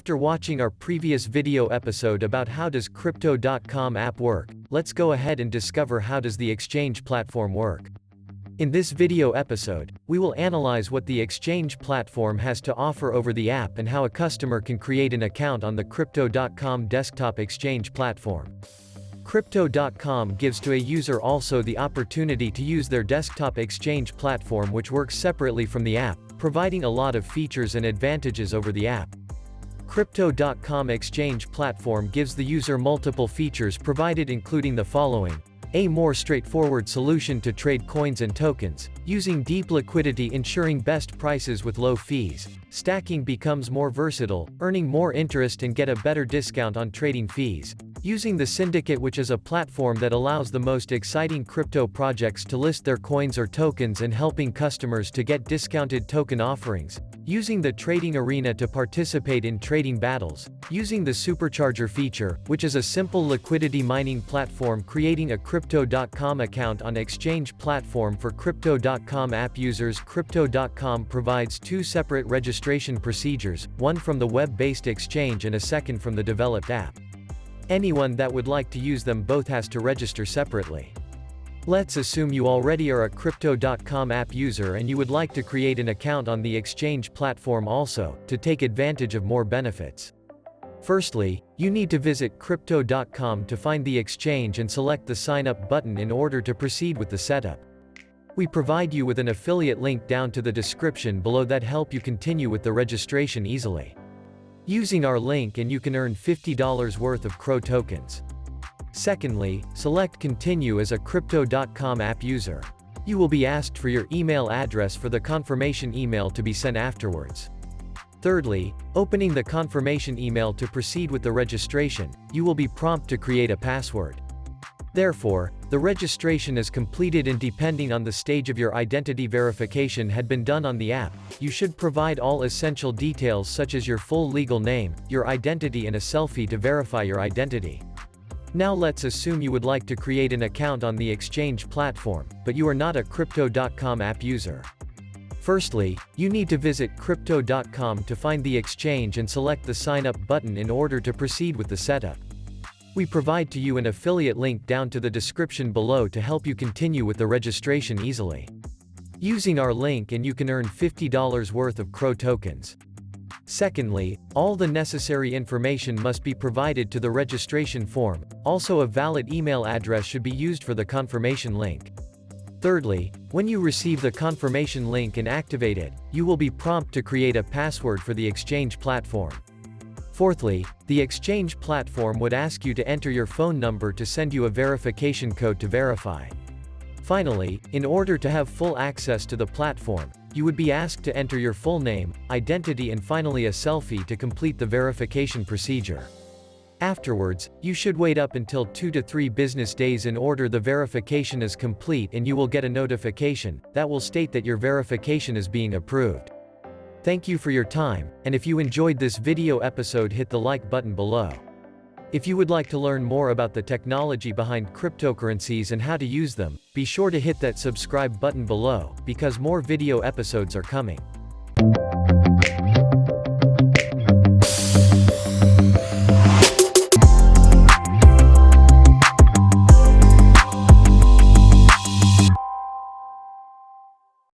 After watching our previous video episode about how does Crypto.com app work, let's go ahead and discover how does the exchange platform work. In this video episode, we will analyze what the exchange platform has to offer over the app and how a customer can create an account on the Crypto.com desktop exchange platform. Crypto.com gives to a user also the opportunity to use their desktop exchange platform, which works separately from the app, providing a lot of features and advantages over the app. Crypto.com exchange platform gives the user multiple features provided, including the following: a more straightforward solution to trade coins and tokens, using deep liquidity ensuring best prices with low fees. Stacking becomes more versatile, earning more interest and get a better discount on trading fees. Using the syndicate, which is a platform that allows the most exciting crypto projects to list their coins or tokens and helping customers to get discounted token offerings. Using the trading arena to participate in trading battles. Using the supercharger feature, which is a simple liquidity mining platform, creating a Crypto.com account on exchange platform for Crypto.com app users. Crypto.com provides two separate registration procedures, one from the web-based exchange and a second from the developed app. Anyone that would like to use them both has to register separately. Let's assume you already are a Crypto.com app user and you would like to create an account on the exchange platform also, to take advantage of more benefits. Firstly, you need to visit Crypto.com to find the exchange and select the sign up button in order to proceed with the setup. We provide you with an affiliate link down to the description below that help you continue with the registration easily. Using our link and you can earn $50 worth of CRO tokens. Secondly, select Continue as a Crypto.com app user. You will be asked for your email address for the confirmation email to be sent afterwards. Thirdly, opening the confirmation email to proceed with the registration, you will be prompted to create a password. Therefore, the registration is completed, and depending on the stage of your identity verification had been done on the app, you should provide all essential details such as your full legal name, your identity and a selfie to verify your identity. Now let's assume you would like to create an account on the exchange platform, but you are not a Crypto.com app user. Firstly, you need to visit Crypto.com to find the exchange and select the sign up button in order to proceed with the setup. We provide to you an affiliate link down to the description below to help you continue with the registration easily. Using our link and you can earn $50 worth of CRO tokens. Secondly, all the necessary information must be provided to the registration form, also a valid email address should be used for the confirmation link. Thirdly, when you receive the confirmation link and activate it, you will be prompted to create a password for the exchange platform. Fourthly, the exchange platform would ask you to enter your phone number to send you a verification code to verify. Finally, in order to have full access to the platform, you would be asked to enter your full name, identity and finally a selfie to complete the verification procedure. Afterwards, you should wait up until 2 to 3 business days in order the verification is complete, and you will get a notification that will state that your verification is being approved. Thank you for your time, and if you enjoyed this video episode, hit the like button below. If you would like to learn more about the technology behind cryptocurrencies and how to use them, be sure to hit that subscribe button below, because more video episodes are coming.